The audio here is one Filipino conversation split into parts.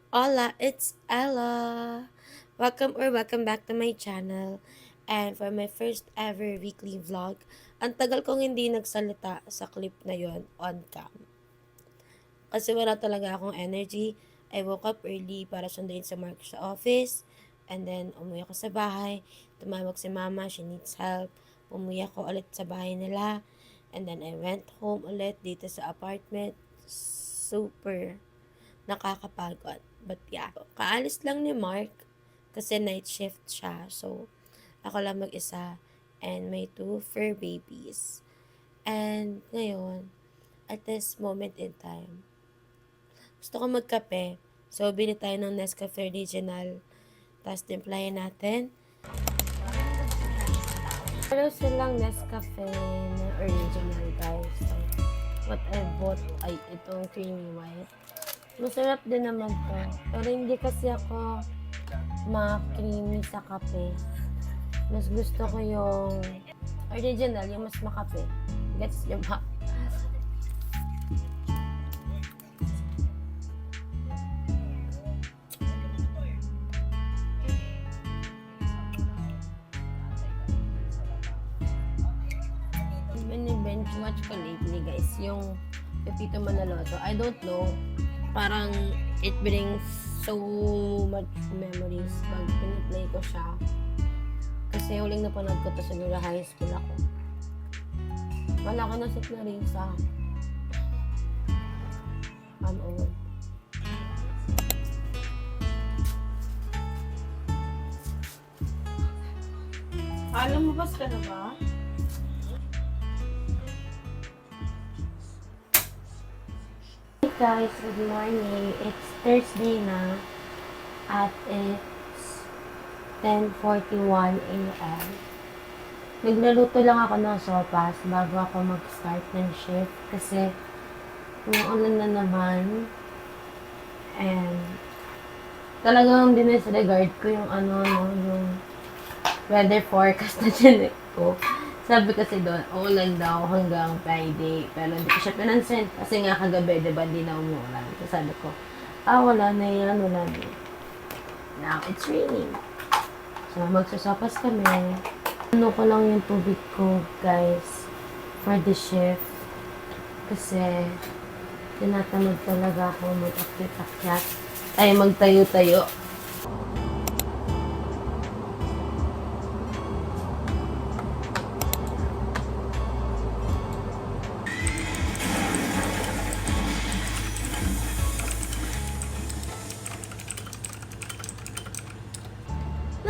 Hola, it's Ella. Welcome back to my channel. And for my first ever weekly vlog, ang tagal kong hindi nagsalita sa clip na yon on cam. Kasi wala talaga akong energy. I woke up early para sunduin sa Mark sa office. And then, umuwi ako sa bahay. Tumawag si mama, she needs help. Umuwi ako ulit sa bahay nila. And then, I went home ulit dito sa apartment. Super nakakapagod. But yeah, kaalis lang ni Mark kasi night shift siya. So, ako lang mag-isa and may two fur babies. And ngayon, at this moment in time, gusto ko magkape. So, bili tayo ng Nescafe Original. Tapos, timplahin natin. Pero silang Nescafe na original, guys. So, what I bought ay itong creamy white. Masarap din naman to. Pero hindi kasi ako ma-creamy sa kape. Mas gusto ko yung original, yung mas makape. Gets nyo ba? Binge watch ko lately, guys, yung Pepito Manaloto. I don't know, parang it brings so much memories pag piniplay ko siya. Kasi huling napanood ko to siguro high school ako. Wala ko na si Clarissa. I'm old. Alam mo ba ka na ba? Hey guys, good morning. It's Thursday na at it's 10:41 a.m. Nagluluto lang ako ng sopas bago ako mag-start ng shift kasi umuulan na naman and talagang dinisregard ko yung yung weather forecast na chinek ko. Sabi kasi doon, uulan daw hanggang Friday. Pero hindi ko siya pinansin. Kasi nga kagabi, diba, hindi na umuulan. So sabi ko, wala na yan, wala na. Now, it's raining. So, magsasapas kami. Ano ko lang yung tubig ko, guys, for the shift. Kasi, tinatamad talaga ako mag-akyat-akyat. Ay, magtayo-tayo.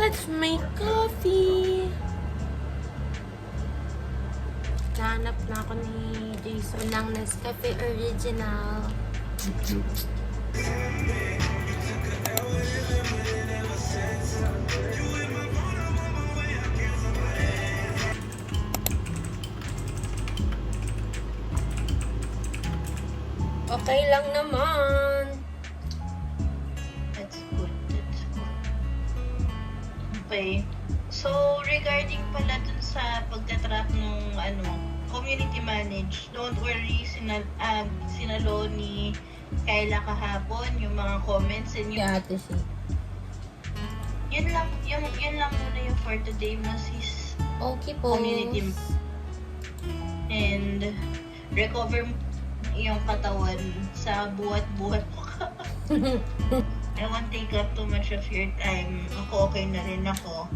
Let's make coffee! Nahanap na ako ni Jason ng Nescafe Original. Okay lang naman. That's good. That's good. Okay. So, regarding pala dun sa pagtatrack ng community manage, don't worry, sinalo ni Kayla kahapon yung mga comments and Kaya ate si. yun lang muna yung for today mo sis. Okay po. Community and recover yung katawan sa buhat-buhat mo ka. I won't take up too much of your time. Ako okay na rin ako.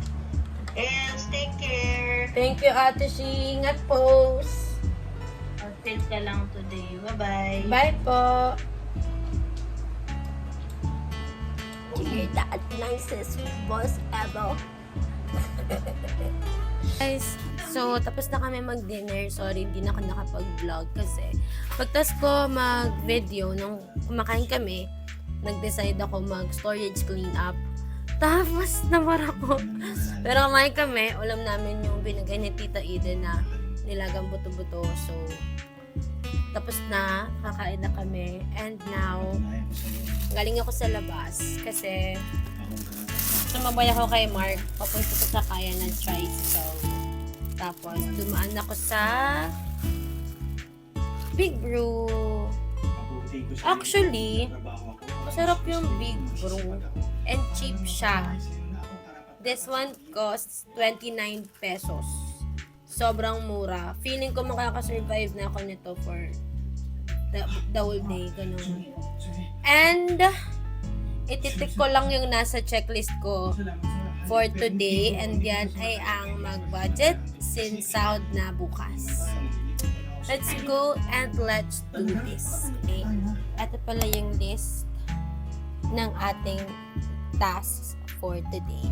And take care. Thank you, Ate Shi. Ingat po. Update ka lang today. Bye-bye. Bye po. You're the nicest boss ever. Guys, so tapos na kami mag-dinner. Sorry, hindi na ako nakapag-vlog kasi pagtas ko mag-video nung kumakain kami, nag-decide ako mag-storage clean up. Tapos namara ko. Pero kumain kami, ulam namin yung binigay ni Tita Eden na nilagang buto-buto. So, tapos na, kakain na kami. And now, galing ako sa labas kasi sumabay ako kay Mark. Papunta ko sa kaya ng tricycle. Tapos, dumaan ako sa Big Brew. Actually, Masarap yung Big Brew. And cheap siya. This one costs 29 pesos. Sobrang mura. Feeling ko makakasurvive na ako nito for the whole day. Ganun. And, ititik ko lang yung nasa checklist ko for today. And yan ay ang mag-budget since sahod na bukas. Let's go and let's do this. Okay? Ito pala yung list ng ating tasks for today.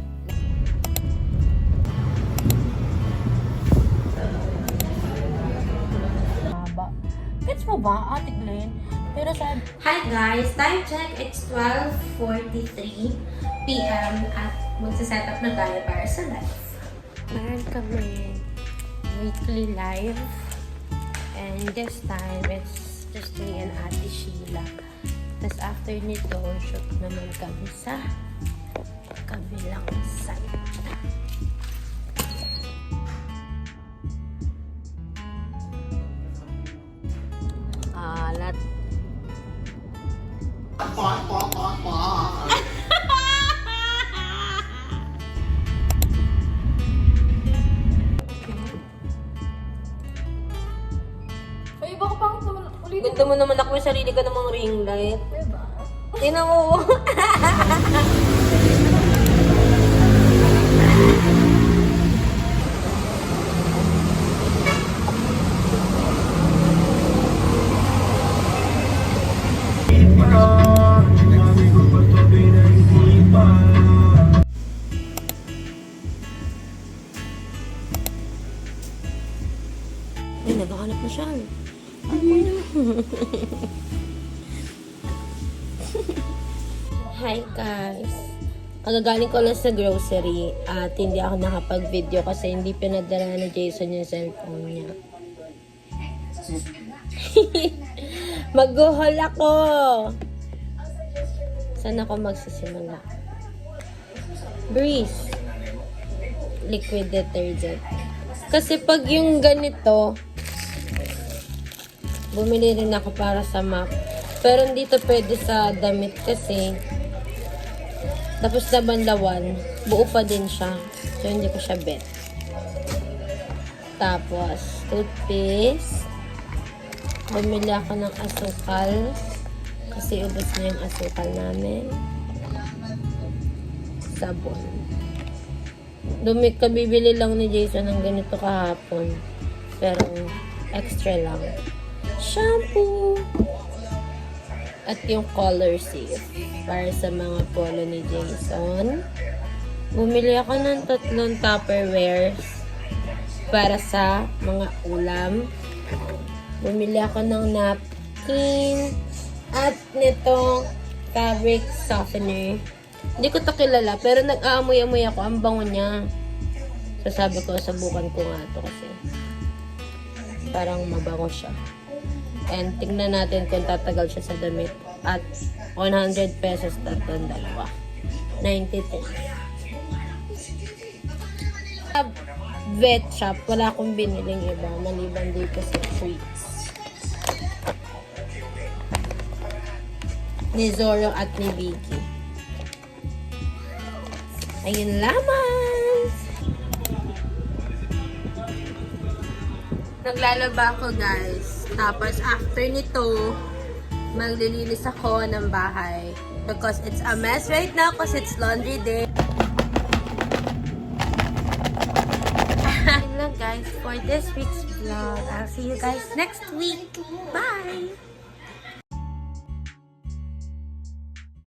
Gets mo ba, Ate Glenn? Pero sa... Hi guys! Time check, it's 12:43 p.m. at magsaset up na tayo para sa live. Meron kami weekly live. And this time, it's just me and Ate Sheila. Tapos after nito, shoot naman kami sa kabilang site. Alat. Ay, baka pangit naman ulit. Ganda mo naman ako, may sarili ka namang ring light. Diba? Tingnan mo. Ay, naghahanap na siya. Hi guys! Kagagaling ko lang sa grocery at hindi ako nakapag-video kasi hindi pinadala ni Jason yung cellphone niya. Mag-haul ako! Saan ako magsisimula? Breeze. Liquid detergent. Kasi pag yung ganito, bumili rin ako para sa MAC. Pero hindi to pwede sa damit kasi tapos na banlawan, buo pa din siya. So, hindi ko siya bet. Tapos, toothpaste. Bumili ako ng asukal. Kasi ubos na yung asukal namin. Sabon. Kabibili lang ni Jason ng ganito kahapon. Pero, extra lang. Shampoo. At yung color safe para sa mga polo ni Jason. Bumili ako ng 3 Tupperwares para sa mga ulam. Bumili ako ng napkin at nitong fabric softener. Hindi ko to kilala pero nag-aamoy-amoy ako. Ang bango niya. So sabi ko, subukan ko nga to kasi parang mabango siya. And tingnan natin kung tatagal siya sa damit. At 100 pesos tatong dalawa. 92. Sa vet shop, wala akong biniling iba. Maliban dito sa treats. Ni Zoro at ni Vicky. Ayun lamang! Naglalaba ako guys. Tapos after nito, maglilinis ako ng bahay. Because it's a mess right now because it's laundry day. Yun lang guys for this week's vlog. I'll see you guys next week. Bye!